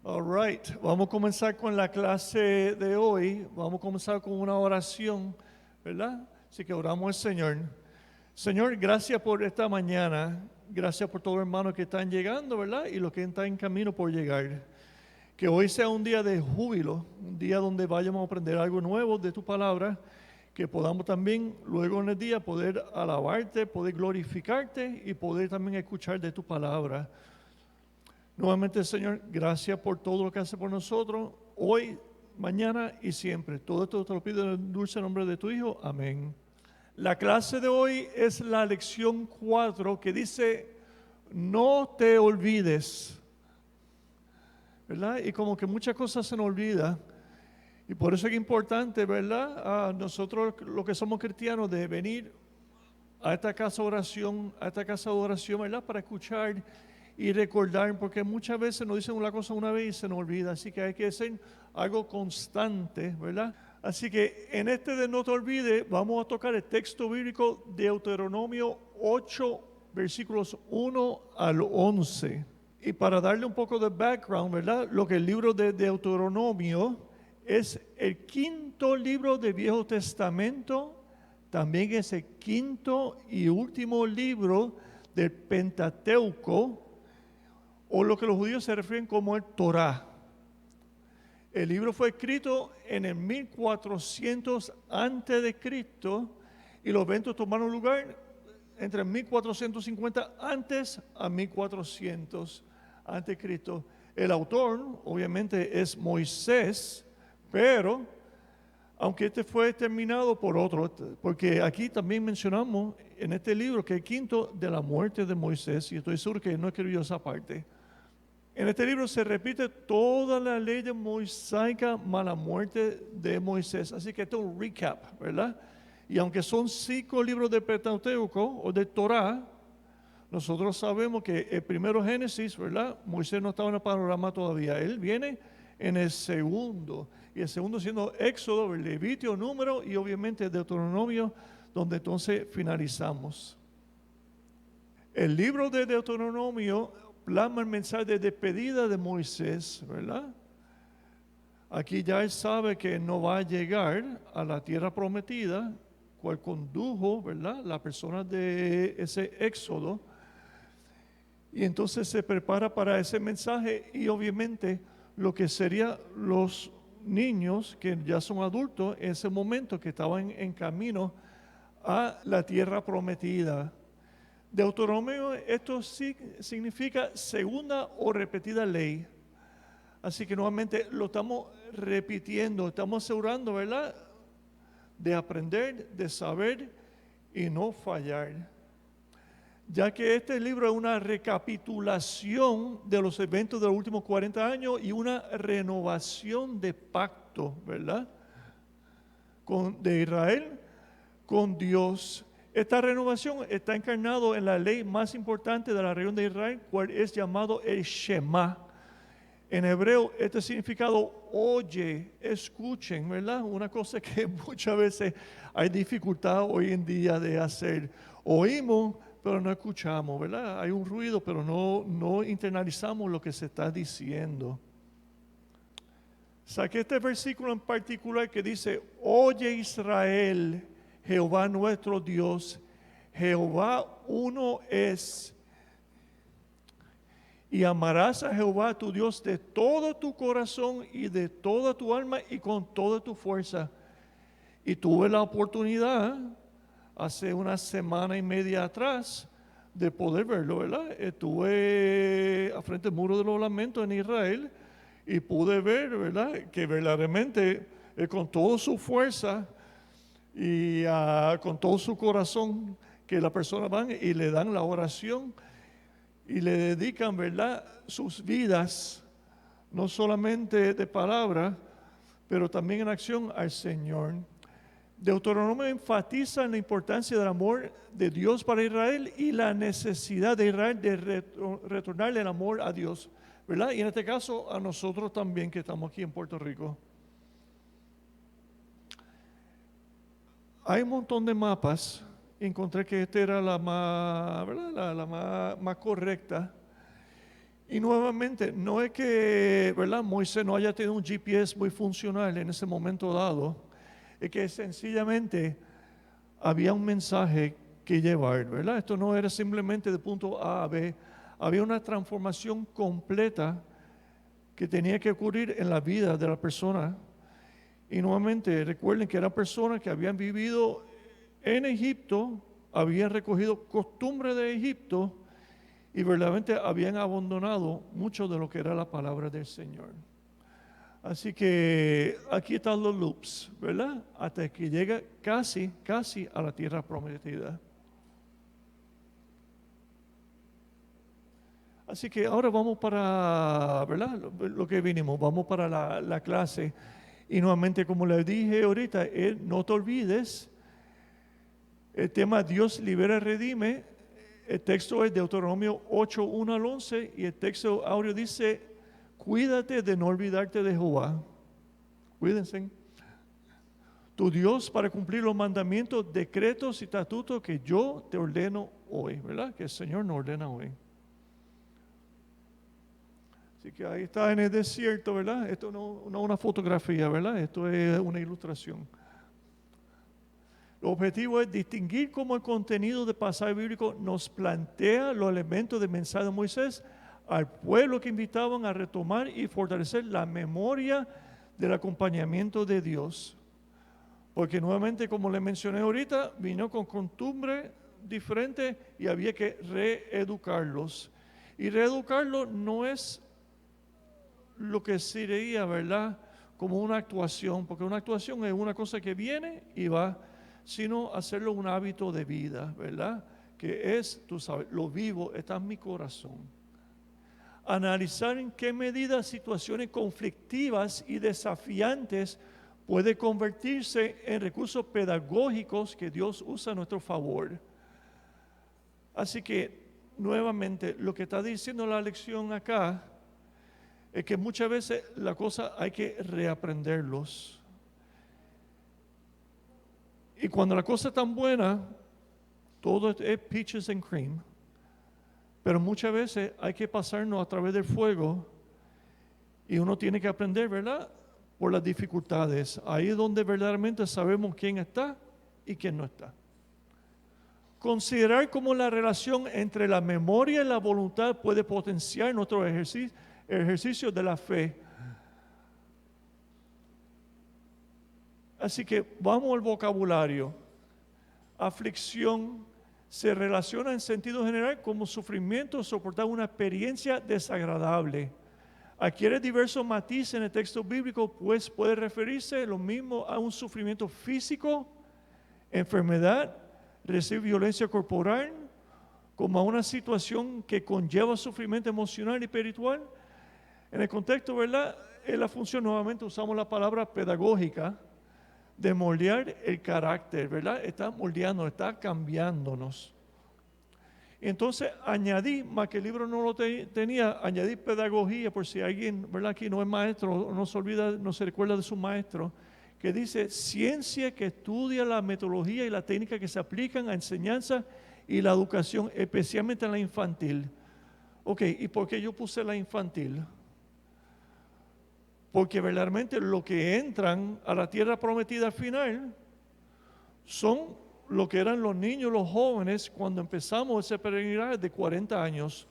All right, vamos a comenzar con la clase de hoy. Vamos a comenzar con una oración, ¿verdad? Así que oramos al Señor. Señor, gracias por esta mañana. Gracias por todos los hermanos que están llegando, ¿verdad? Y los que están en camino por llegar. Que hoy sea un día de júbilo, un día donde vayamos a aprender algo nuevo de tu palabra. Que podamos también luego en el día poder alabarte, poder glorificarte y poder también escuchar de tu palabra. Nuevamente, Señor, gracias por todo lo que hace por nosotros, hoy, mañana y siempre. Todo esto te lo pido en el dulce nombre de tu Hijo. Amén. La clase de hoy es la lección 4 que dice, no te olvides. ¿Verdad? Y como que muchas cosas se nos olvidan. Y por eso es importante, ¿verdad? A nosotros los que somos cristianos de venir a esta casa de oración, ¿verdad? Para escuchar y recordar, porque muchas veces nos dicen una cosa una vez y se nos olvida, así que hay que hacer algo constante, ¿verdad? Así que en este de no te olvides, vamos a tocar el texto bíblico de Deuteronomio 8, versículos 1 al 11. Y para darle un poco de background, ¿verdad? Lo que el libro de Deuteronomio es el quinto libro del Viejo Testamento, también es el quinto y último libro del Pentateuco, o lo que los judíos se refieren como el Torá. El libro fue escrito en el 1400 antes de Cristo y los eventos tomaron lugar entre 1450 antes a 1400 antes de Cristo. El autor obviamente es Moisés, pero aunque este fue terminado por otro, porque aquí también mencionamos en este libro que el quinto de la muerte de Moisés, y estoy seguro que no escribió esa parte. En este libro se repite toda la ley de mosaica más la muerte de Moisés. Así que esto es un recap, ¿verdad? Y aunque son 5 libros de Pentateuco o de Torá, nosotros sabemos que el primero Génesis, ¿verdad? Moisés no estaba en el panorama todavía. Él viene en el segundo. Y el segundo siendo Éxodo, Levítico, Número y obviamente Deuteronomio, donde entonces finalizamos. El libro de Deuteronomio plasma el mensaje de despedida de Moisés, ¿verdad? Aquí ya él sabe que no va a llegar a la tierra prometida, cual condujo, ¿verdad? La persona de ese éxodo. Y entonces se prepara para ese mensaje y obviamente lo que serían los niños que ya son adultos en ese momento que estaban en camino a la tierra prometida. Deuteronomio, esto sí significa segunda o repetida ley. Así que nuevamente lo estamos repitiendo, estamos asegurando, ¿verdad? De aprender, de saber y no fallar. Ya que este libro es una recapitulación de los eventos de los últimos 40 años y una renovación de pacto, ¿verdad? De Israel con Dios. Esta renovación está encarnado en la ley más importante de la región de Israel, cual es llamado el Shema. En hebreo, este significado oye, escuchen, ¿verdad? Una cosa que muchas veces hay dificultad hoy en día de hacer. Oímos, pero no escuchamos, ¿verdad? Hay un ruido, pero no internalizamos lo que se está diciendo. Saqué este versículo en particular que dice, oye Israel, Jehová nuestro Dios, Jehová uno es. Y amarás a Jehová tu Dios de todo tu corazón y de toda tu alma y con toda tu fuerza. Y tuve la oportunidad hace una semana y media atrás de poder verlo, ¿verdad? Estuve a frente del muro de los lamentos en Israel y pude ver, ¿verdad? Que verdaderamente con toda su fuerza y con todo su corazón que la persona van y le dan la oración y le dedican, ¿verdad?, sus vidas, no solamente de palabra, pero también en acción al Señor. Deuteronomio enfatiza en la importancia del amor de Dios para Israel y la necesidad de Israel de retornarle el amor a Dios, ¿verdad? Y en este caso a nosotros también que estamos aquí en Puerto Rico. Hay un montón de mapas. Encontré que esta era la más, ¿verdad? La más correcta. Y nuevamente, no es que, ¿verdad?, Moisés no haya tenido un GPS muy funcional en ese momento dado, es que sencillamente había un mensaje que llevar, ¿verdad? Esto no era simplemente de punto A a B, había una transformación completa que tenía que ocurrir en la vida de la persona. Y nuevamente, recuerden que eran personas que habían vivido en Egipto, habían recogido costumbres de Egipto y verdaderamente habían abandonado mucho de lo que era la palabra del Señor. Así que aquí están los loops, ¿verdad? Hasta que llega casi a la tierra prometida. Así que ahora vamos para, ¿verdad? Lo que vinimos, vamos para la clase. Y nuevamente, como le dije ahorita, no te olvides, el tema Dios libera y redime. El texto es Deuteronomio 8, 1 al 11 y el texto áureo dice, cuídate de no olvidarte de Jehová. Cuídense. Tu Dios para cumplir los mandamientos, decretos y estatutos que yo te ordeno hoy, ¿verdad? Que el Señor nos ordena hoy. Así que ahí está en el desierto, ¿verdad? Esto no es una fotografía, ¿verdad? Esto es una ilustración. El objetivo es distinguir cómo el contenido del pasaje bíblico nos plantea los elementos del mensaje de Moisés al pueblo que invitaban a retomar y fortalecer la memoria del acompañamiento de Dios. Porque nuevamente, como le mencioné ahorita, vino con costumbres diferentes y había que reeducarlos. Y reeducarlos no es lo que sería, ¿verdad?, como una actuación, porque una actuación es una cosa que viene y va, sino hacerlo un hábito de vida, ¿verdad? Que es, tú sabes, lo vivo, está en mi corazón. Analizar en qué medida situaciones conflictivas y desafiantes puede convertirse en recursos pedagógicos que Dios usa a nuestro favor. Así que, nuevamente, lo que está diciendo la lección acá es que muchas veces la cosa hay que reaprenderlos. Y cuando la cosa es tan buena, todo es peaches and cream. Pero muchas veces hay que pasarnos a través del fuego y uno tiene que aprender, ¿verdad?, por las dificultades. Ahí es donde verdaderamente sabemos quién está y quién no está. Considerar cómo la relación entre la memoria y la voluntad puede potenciar nuestro ejercicio de la fe. Así que vamos al vocabulario. Aflicción se relaciona en sentido general como sufrimiento, soportar una experiencia desagradable. Adquiere diversos matices en el texto bíblico, pues puede referirse lo mismo a un sufrimiento físico, enfermedad, recibir violencia corporal, como a una situación que conlleva sufrimiento emocional y espiritual. En el contexto, ¿verdad?, en la función, nuevamente usamos la palabra pedagógica, de moldear el carácter, ¿verdad? Está moldeando, está cambiándonos. Entonces añadí, más que el libro no lo tenía, añadí pedagogía, por si alguien, ¿verdad?, aquí no es maestro, no se olvida, no se recuerda de su maestro, que dice, ciencia que estudia la metodología y la técnica que se aplican a enseñanza y la educación, especialmente en la infantil. Ok, ¿y por qué yo puse la infantil? Porque verdaderamente lo que entran a la tierra prometida al final son lo que eran los niños, los jóvenes, cuando empezamos ese peregrinaje de 40 años.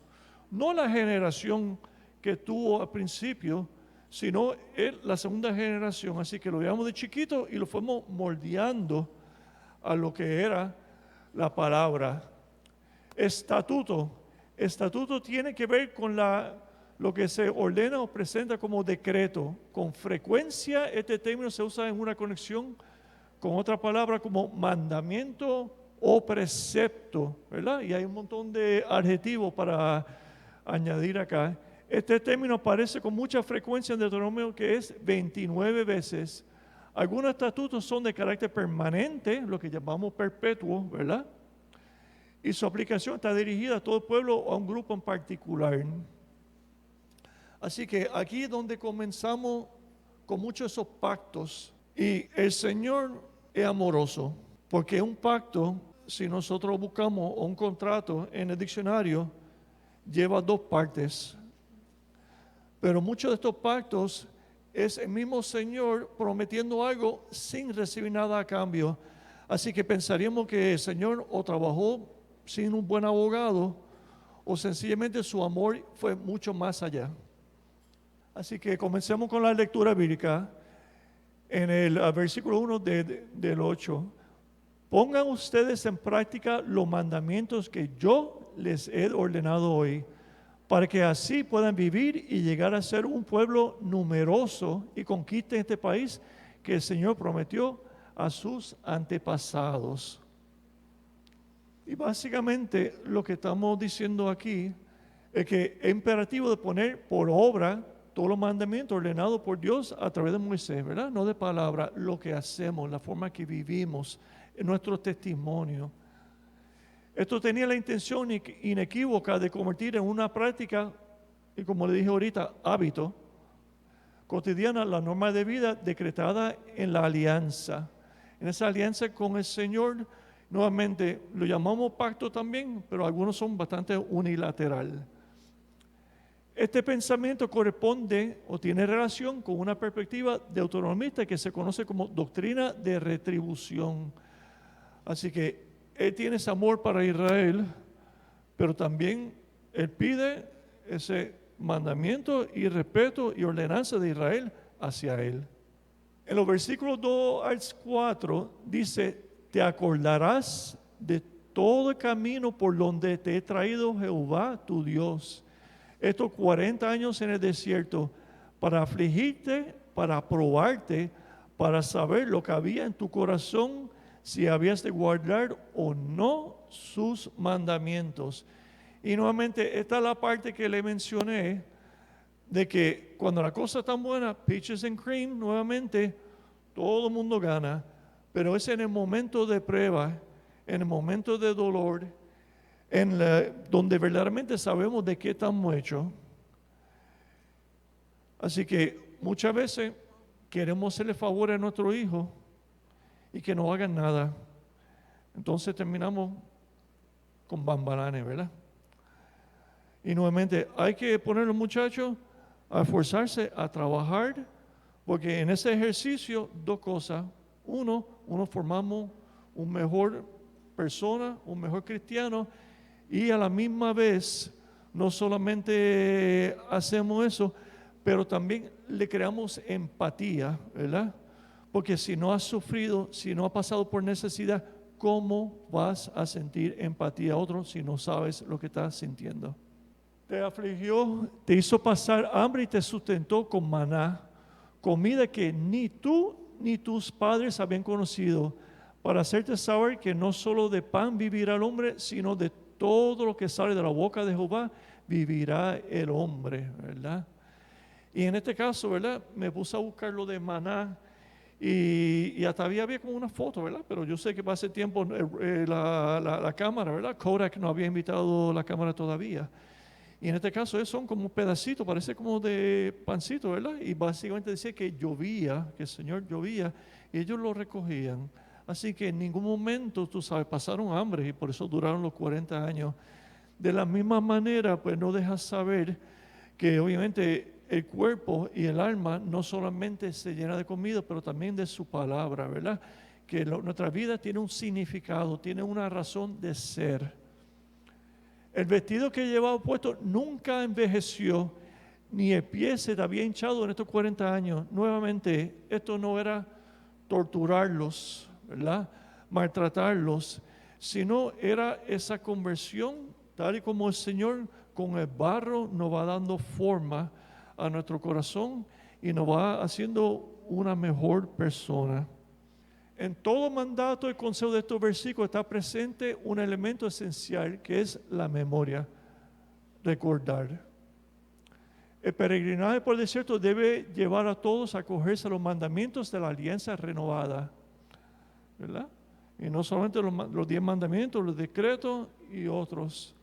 No la generación que tuvo al principio, sino la segunda generación. Así que lo llevamos de chiquito y lo fuimos moldeando a lo que era la palabra. Estatuto. Estatuto tiene que ver con lo que se ordena o presenta como decreto. Con frecuencia este término se usa en una conexión con otra palabra como mandamiento o precepto, ¿verdad? Y hay un montón de adjetivos para añadir acá. Este término aparece con mucha frecuencia en Deuteronomio, que es 29 veces. Algunos estatutos son de carácter permanente, lo que llamamos perpetuo, ¿verdad? Y su aplicación está dirigida a todo el pueblo o a un grupo en particular. Así que aquí es donde comenzamos con muchos de esos pactos. Y el Señor es amoroso, porque un pacto, si nosotros buscamos un contrato en el diccionario, lleva dos partes. Pero muchos de estos pactos es el mismo Señor prometiendo algo sin recibir nada a cambio. Así que pensaríamos que el Señor o trabajó sin un buen abogado o sencillamente su amor fue mucho más allá. Así que comencemos con la lectura bíblica en el versículo 1 del 8. Pongan ustedes en práctica los mandamientos que yo les he ordenado hoy, para que así puedan vivir y llegar a ser un pueblo numeroso y conquisten este país que el Señor prometió a sus antepasados. Y básicamente lo que estamos diciendo aquí es que es imperativo de poner por obra todos los mandamientos ordenados por Dios a través de Moisés, ¿verdad? No de palabra, lo que hacemos, la forma que vivimos, nuestro testimonio. Esto tenía la intención inequívoca de convertir en una práctica, y como le dije ahorita, hábito cotidiana, la norma de vida decretada en la alianza. En esa alianza con el Señor, nuevamente lo llamamos pacto también, pero algunos son bastante unilateral. Este pensamiento corresponde o tiene relación con una perspectiva deuteronomista que se conoce como doctrina de retribución. Así que Él tiene ese amor para Israel, pero también Él pide ese mandamiento y respeto y ordenanza de Israel hacia Él. En los versículos 2 al 4 dice, te acordarás de todo el camino por donde te he traído Jehová tu Dios, estos 40 años en el desierto, para afligirte, para probarte, para saber lo que había en tu corazón, si habías de guardar o no sus mandamientos. Y nuevamente, esta es la parte que le mencioné, de que cuando la cosa está buena, peaches and cream, nuevamente, todo el mundo gana, pero es en el momento de prueba, en el momento de dolor, donde verdaderamente sabemos de qué estamos hechos. Así que muchas veces queremos hacerle favor a nuestro hijo y que no hagan nada. Entonces terminamos con bambalanes, ¿verdad? Y nuevamente hay que poner a los muchachos a esforzarse, a trabajar, porque en ese ejercicio, dos cosas. Uno formamos un mejor persona, un mejor cristiano, y a la misma vez no solamente hacemos eso, pero también le creamos empatía, ¿verdad? Porque si no has sufrido, si no has pasado por necesidad, ¿cómo vas a sentir empatía a otro si no sabes lo que estás sintiendo? Te afligió, te hizo pasar hambre y te sustentó con maná, comida que ni tú ni tus padres habían conocido, para hacerte saber que no solo de pan vivirá el hombre, sino de todo lo que sale de la boca de Jehová vivirá el hombre, ¿verdad? Y en este caso, ¿verdad? Me puse a buscar lo de maná y hasta había como una foto, ¿verdad? Pero yo sé que va a ser tiempo la cámara, ¿verdad? Kodak no había invitado la cámara todavía. Y en este caso son como un pedacito, parece como de pancito, ¿verdad? Y básicamente decía que llovía, que el Señor llovía, y ellos lo recogían. Así que en ningún momento, tú sabes, pasaron hambre y por eso duraron los 40 años. De la misma manera, pues no dejas saber que obviamente el cuerpo y el alma no solamente se llena de comida, pero también de su palabra, ¿verdad? Que nuestra vida tiene un significado, tiene una razón de ser. El vestido que llevaba puesto nunca envejeció, ni el pie se te había hinchado en estos 40 años. Nuevamente, esto no era torturarlos, ¿verdad? Maltratarlos, sino era esa conversión, tal y como el Señor con el barro nos va dando forma a nuestro corazón y nos va haciendo una mejor persona. En todo mandato y consejo de estos versículos está presente un elemento esencial que es la memoria, recordar. El peregrinaje por el desierto debe llevar a todos a acogerse a los mandamientos de la alianza renovada, ¿verdad? Y no solamente los 10 mandamientos, los decretos y otros.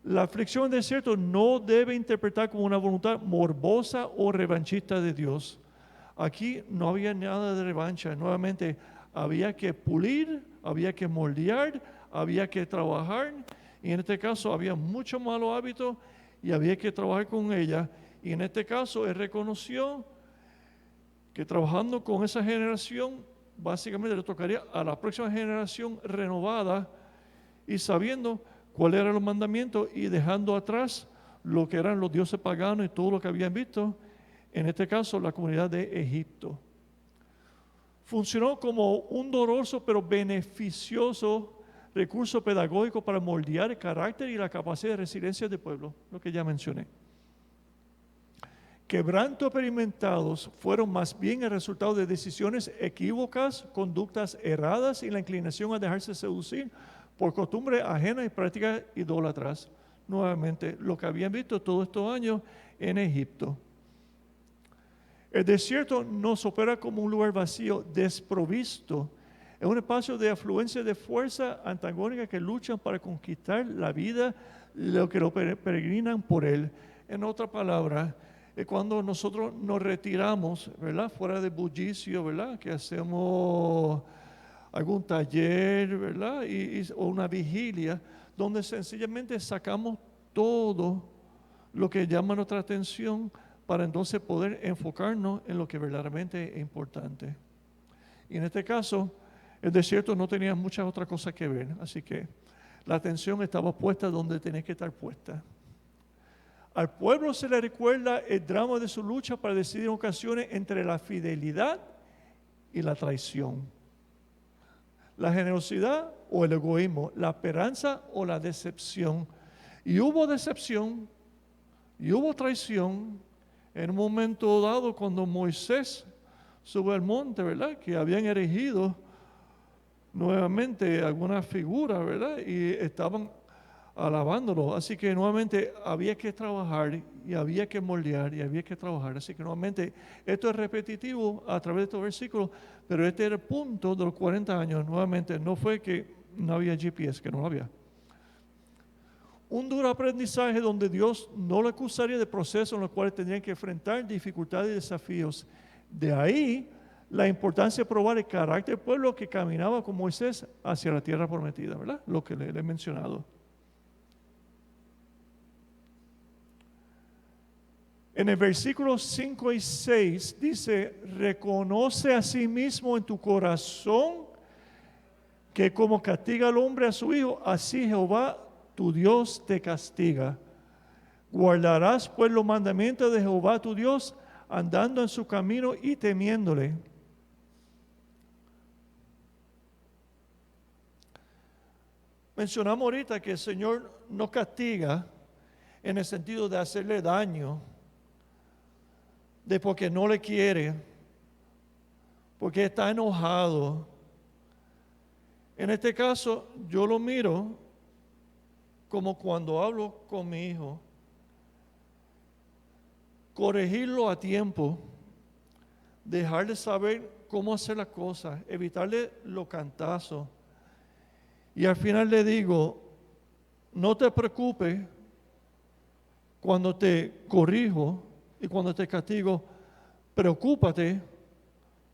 La aflicción del desierto no debe interpretar como una voluntad morbosa o revanchista de Dios. Aquí no había nada de revancha, nuevamente. Había que pulir, había que moldear, había que trabajar. Y en este caso había mucho malo hábito y había que trabajar con ella. Y en este caso, él reconoció que trabajando con esa generación, básicamente le tocaría a la próxima generación renovada y sabiendo cuáles eran los mandamientos y dejando atrás lo que eran los dioses paganos y todo lo que habían visto, en este caso la comunidad de Egipto. Funcionó como un doloroso pero beneficioso recurso pedagógico para moldear el carácter y la capacidad de resiliencia del pueblo, lo que ya mencioné. Quebrantos experimentados fueron más bien el resultado de decisiones equívocas, conductas erradas y la inclinación a dejarse seducir por costumbres ajenas y prácticas idólatras. Nuevamente, lo que habían visto todos estos años en Egipto. El desierto nos opera como un lugar vacío, desprovisto. Es un espacio de afluencia de fuerzas antagónicas que luchan para conquistar la vida, lo que lo peregrinan por él. En otras palabras, es cuando nosotros nos retiramos, ¿verdad? Fuera de bullicio, ¿verdad? Que hacemos algún taller, ¿verdad? O una vigilia, donde sencillamente sacamos todo lo que llama nuestra atención para entonces poder enfocarnos en lo que verdaderamente es importante. Y en este caso, el desierto no tenía muchas otras cosas que ver, así que la atención estaba puesta donde tenía que estar puesta. Al pueblo se le recuerda el drama de su lucha para decidir en ocasiones entre la fidelidad y la traición, la generosidad o el egoísmo, la esperanza o la decepción. Y hubo decepción y hubo traición en un momento dado cuando Moisés sube al monte, ¿verdad? Que habían erigido nuevamente alguna figura, ¿verdad? Y estaban alabándolo. Así que nuevamente había que trabajar y había que moldear y había que trabajar. Así que nuevamente esto es repetitivo a través de estos versículos, pero este era el punto de los 40 años. Nuevamente no fue que no había GPS, que no lo había. Un duro aprendizaje donde Dios no lo acusaría de procesos en los cuales tendrían que enfrentar dificultades y desafíos. De ahí la importancia de probar el carácter del pueblo que caminaba con Moisés hacia la tierra prometida, ¿verdad? Lo que le he mencionado. En el versículo 5 y 6 dice, reconoce a sí mismo en tu corazón que como castiga al hombre a su hijo, así Jehová tu Dios te castiga. Guardarás pues los mandamientos de Jehová tu Dios, andando en su camino y temiéndole. Mencionamos ahorita que el Señor no castiga en el sentido de hacerle daño, de porque no le quiere, porque está enojado. En este caso, yo lo miro como cuando hablo con mi hijo. Corregirlo a tiempo, dejarle saber cómo hacer las cosas, evitarle los cantazos. Y al final le digo, no te preocupes cuando te corrijo y cuando te castigo, preocúpate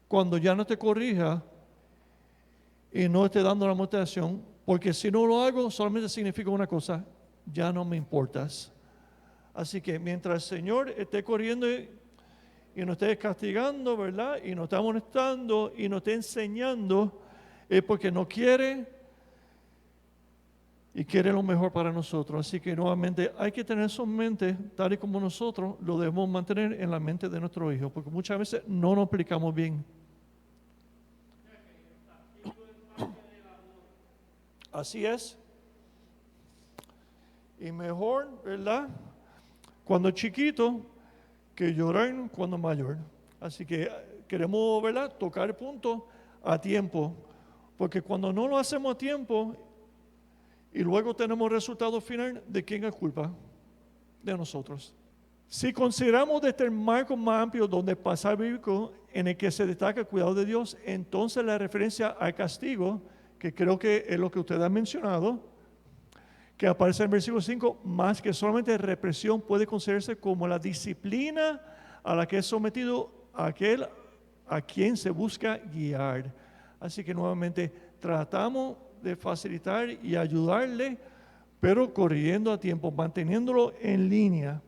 cuando ya no te corrija y no esté dando la motivación, porque si no lo hago solamente significa una cosa, ya no me importas. Así que mientras el Señor esté corriendo y nos esté castigando, ¿verdad? Y nos está amonestando y nos esté enseñando, es porque no quiere y quiere lo mejor para nosotros. Así que nuevamente hay que tener eso en mente, tal y como nosotros lo debemos mantener en la mente de nuestro hijo, porque muchas veces no nos explicamos bien. Así es. Y mejor, ¿verdad? Cuando chiquito que llorar cuando mayor. Así que queremos, ¿verdad?, tocar el punto a tiempo, porque cuando no lo hacemos a tiempo y luego tenemos resultado final, ¿de quién es culpa? De nosotros. Si consideramos este marco más amplio donde pasa el bíblico en el que se destaca el cuidado de Dios, entonces la referencia al castigo, que creo que es lo que usted ha mencionado, que aparece en el versículo 5, más que solamente represión, puede considerarse como la disciplina a la que es sometido aquel a quien se busca guiar. Así que nuevamente tratamos de facilitar y ayudarle, pero corriendo a tiempo, manteniéndolo en línea.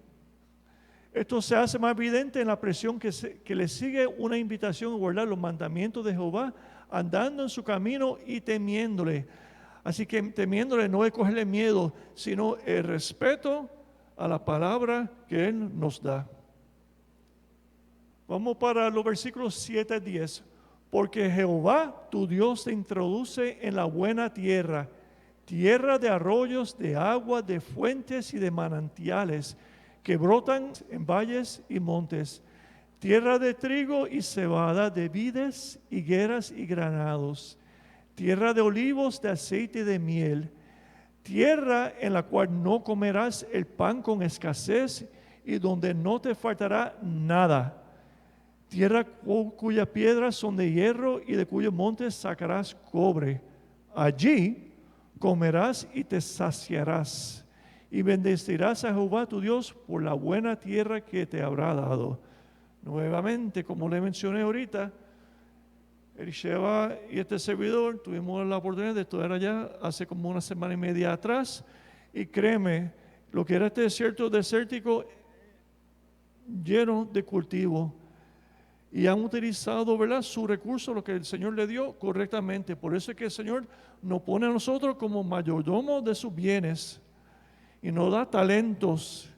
Esto se hace más evidente en la presión que le sigue una invitación a guardar los mandamientos de Jehová, andando en su camino y temiéndole. Así que temiéndole no es cogerle miedo, sino el respeto a la palabra que Él nos da. Vamos para los versículos 7 a 10. Porque Jehová, tu Dios, te introduce en la buena tierra, tierra de arroyos, de agua, de fuentes y de manantiales, que brotan en valles y montes, tierra de trigo y cebada, de vides, higueras y granados, tierra de olivos, de aceite y de miel, tierra en la cual no comerás el pan con escasez y donde no te faltará nada. Tierra cuyas piedras son de hierro y de cuyos montes sacarás cobre. Allí comerás y te saciarás. Y bendecirás a Jehová tu Dios por la buena tierra que te habrá dado. Nuevamente, como le mencioné ahorita, Elisheva y este servidor tuvimos la oportunidad de estar allá hace como una semana y media atrás. Y créeme, lo que era este desierto desértico lleno de cultivo. Y han utilizado, ¿verdad?, su recurso, lo que el Señor le dio, correctamente. Por eso es que el Señor nos pone a nosotros como mayordomos de sus bienes y nos da talentos.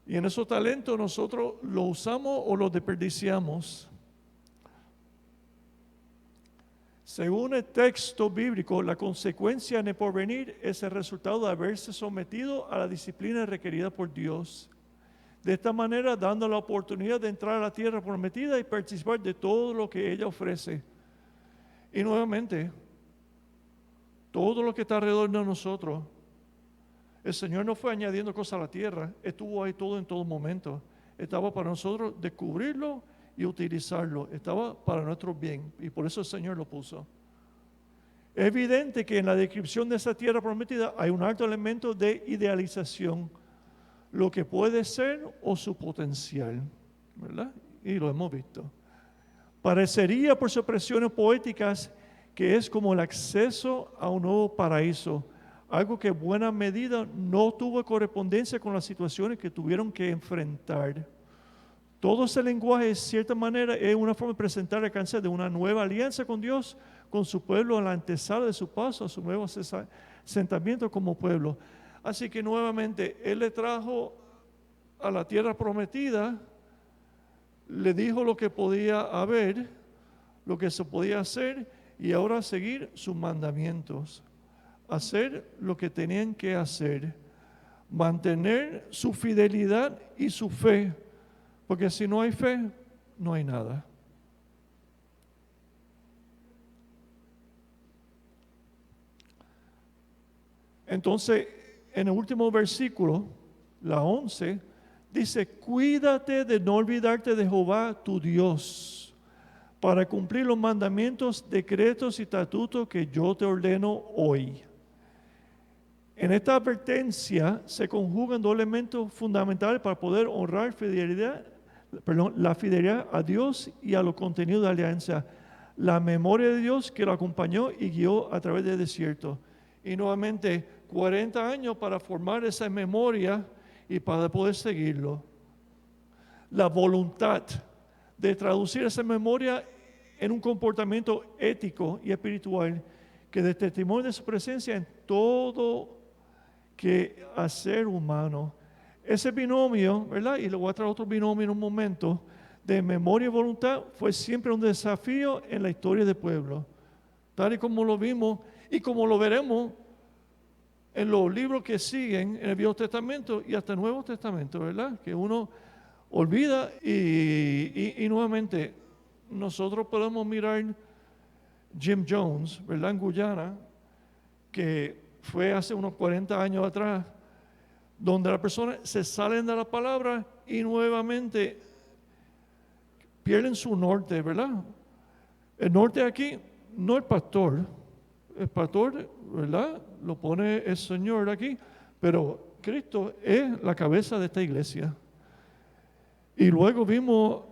Y en esos talentos nosotros los usamos o los desperdiciamos. Según el texto bíblico, la consecuencia en el porvenir es el resultado de haberse sometido a la disciplina requerida por Dios. De esta manera, dando la oportunidad de entrar a la tierra prometida y participar de todo lo que ella ofrece. Y nuevamente, todo lo que está alrededor de nosotros, el Señor no fue añadiendo cosas a la tierra, estuvo ahí todo en todo momento. Estaba para nosotros descubrirlo y utilizarlo. Estaba para nuestro bien y por eso el Señor lo puso. Es evidente que en la descripción de esa tierra prometida hay un alto elemento de idealización, lo que puede ser o su potencial, ¿verdad? Y lo hemos visto. Parecería por sus expresiones poéticas que es como el acceso a un nuevo paraíso, algo que en buena medida no tuvo correspondencia con las situaciones que tuvieron que enfrentar. Todo ese lenguaje, de cierta manera, es una forma de presentar el alcance de una nueva alianza con Dios, con su pueblo, en la antesala de su paso a su nuevo asentamiento como pueblo. Así que nuevamente, Él le trajo a la tierra prometida, le dijo lo que podía haber, lo que se podía hacer, y ahora seguir sus mandamientos. Hacer lo que tenían que hacer. Mantener su fidelidad y su fe. Porque si no hay fe, no hay nada. Entonces, en el último versículo, la 11, dice, cuídate de no olvidarte de Jehová tu Dios, para cumplir los mandamientos, decretos y estatutos que yo te ordeno hoy. En esta advertencia se conjugan dos elementos fundamentales para poder honrar la fidelidad a Dios y a los contenidos de la alianza. La memoria de Dios que lo acompañó y guió a través del desierto. Y nuevamente, 40 años para formar esa memoria y para poder seguirlo. La voluntad de traducir esa memoria en un comportamiento ético y espiritual que dé testimonio de su presencia en todo que hacer humano. Ese binomio, ¿verdad? Y le voy a traer otro binomio en un momento, de memoria y voluntad, fue siempre un desafío en la historia del pueblo. Tal y como lo vimos y como lo veremos en los libros que siguen en el Viejo Testamento y hasta el Nuevo Testamento, ¿verdad? Que uno olvida y nuevamente nosotros podemos mirar Jim Jones, ¿verdad? En Guyana, que fue hace unos 40 años atrás, donde las personas se salen de la palabra y nuevamente pierden su norte, ¿verdad? El norte aquí no el pastor, ¿verdad? Lo pone el Señor aquí, pero Cristo es la cabeza de esta iglesia. Y luego vimos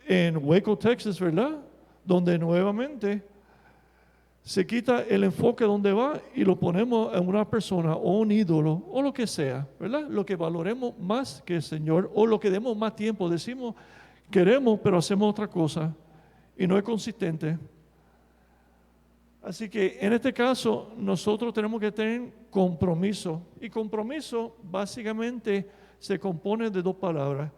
en Waco, Texas, ¿verdad? Donde nuevamente se quita el enfoque donde va y lo ponemos en una persona o un ídolo o lo que sea, ¿verdad? Lo que valoremos más que el Señor o lo que demos más tiempo. Decimos, queremos, pero hacemos otra cosa y no es consistente. Así que en este caso nosotros tenemos que tener compromiso. Y compromiso básicamente se compone de dos palabras.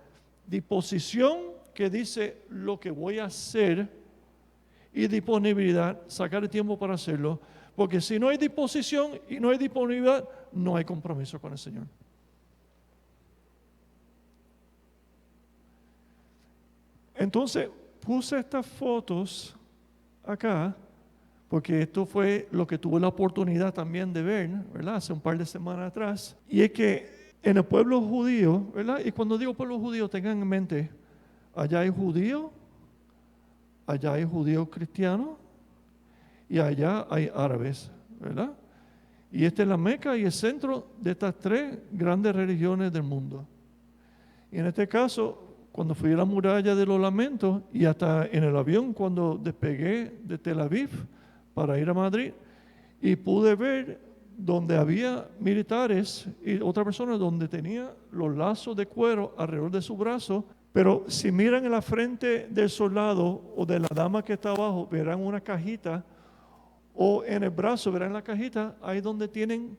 Disposición, que dice lo que voy a hacer, y disponibilidad, sacar el tiempo para hacerlo. Porque si no hay disposición y no hay disponibilidad, no hay compromiso con el Señor. Entonces, puse estas fotos acá, porque esto fue lo que tuve la oportunidad también de ver, ¿verdad? Hace un par de semanas atrás. Y es que en el pueblo judío, ¿verdad? Y cuando digo pueblo judío, tengan en mente, allá hay judíos, allá hay judíos cristianos y allá hay árabes, ¿verdad? Y esta es la Meca y el centro de estas tres grandes religiones del mundo. Y en este caso, cuando fui a la muralla de los lamentos y hasta en el avión cuando despegué de Tel Aviv para ir a Madrid, y pude ver donde había militares y otra persona donde tenía los lazos de cuero alrededor de su brazo. Pero si miran en la frente del soldado o de la dama que está abajo, verán una cajita, o en el brazo verán la cajita, ahí donde tienen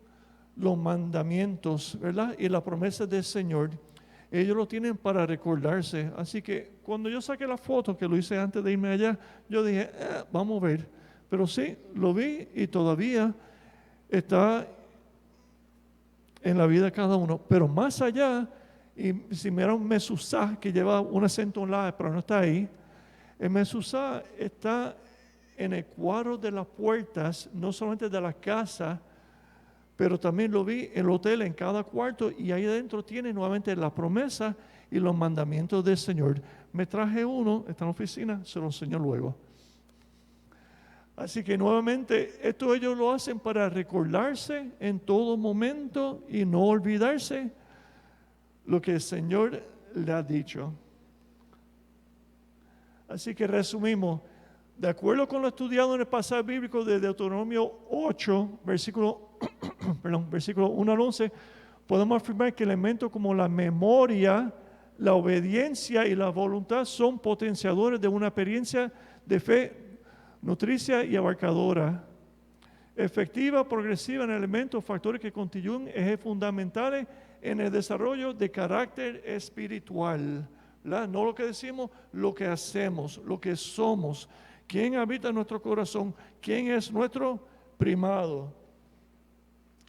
los mandamientos, ¿verdad? Y la promesa del Señor. Ellos lo tienen para recordarse. Así que cuando yo saqué la foto, que lo hice antes de irme allá, yo dije, vamos a ver. Pero sí, lo vi y todavía está en la vida de cada uno. Pero más allá, y si miran Mesuzá, que lleva un acento en la, pero no está ahí, el Mesuzá está en el cuadro de las puertas, no solamente de la casa, pero también lo vi en el hotel, en cada cuarto, y ahí adentro tiene nuevamente la promesa y los mandamientos del Señor. Me traje uno, está en la oficina, se lo enseño luego. Así que nuevamente, esto ellos lo hacen para recordarse en todo momento y no olvidarse lo que el Señor le ha dicho. Así que resumimos, de acuerdo con lo estudiado en el pasaje bíblico de Deuteronomio 8, versículo 1 al 11, podemos afirmar que elementos como la memoria, la obediencia y la voluntad son potenciadores de una experiencia de fe nutricia y abarcadora, efectiva, progresiva en elementos, factores que constituyen ejes fundamentales en el desarrollo de carácter espiritual, ¿verdad? No lo que decimos, lo que hacemos, lo que somos, quién habita en nuestro corazón, quién es nuestro primado.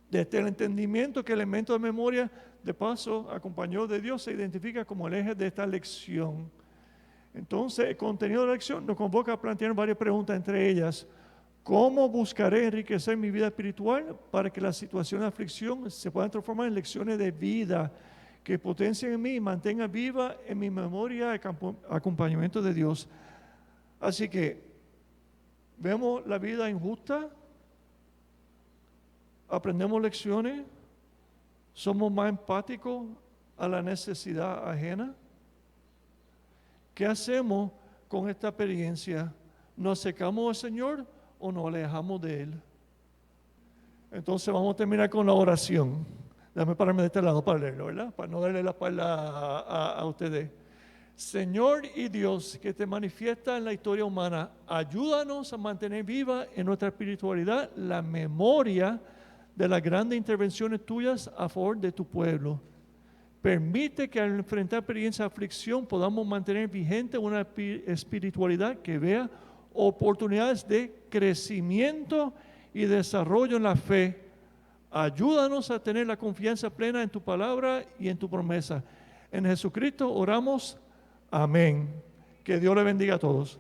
Desde el entendimiento que el elemento de memoria, de paso, acompañado de Dios, se identifica como el eje de esta lección. Entonces, el contenido de la lección nos convoca a plantear varias preguntas, entre ellas, ¿cómo buscaré enriquecer mi vida espiritual para que la situación de aflicción se puedan transformar en lecciones de vida que potencien en mí y mantengan viva en mi memoria el acompañamiento de Dios? Así que, vemos la vida injusta, aprendemos lecciones, somos más empáticos a la necesidad ajena. ¿Qué hacemos con esta experiencia? ¿Nos acercamos al Señor o nos alejamos de Él? Entonces vamos a terminar con la oración. Déjame pararme de este lado para leerlo, ¿verdad? Para no darle la espalda a ustedes. Señor y Dios, que te manifiesta en la historia humana, ayúdanos a mantener viva en nuestra espiritualidad la memoria de las grandes intervenciones tuyas a favor de tu pueblo. Permite que al enfrentar experiencias de aflicción podamos mantener vigente una espiritualidad que vea oportunidades de crecimiento y desarrollo en la fe. Ayúdanos a tener la confianza plena en tu palabra y en tu promesa. En Jesucristo oramos. Amén. Que Dios le bendiga a todos.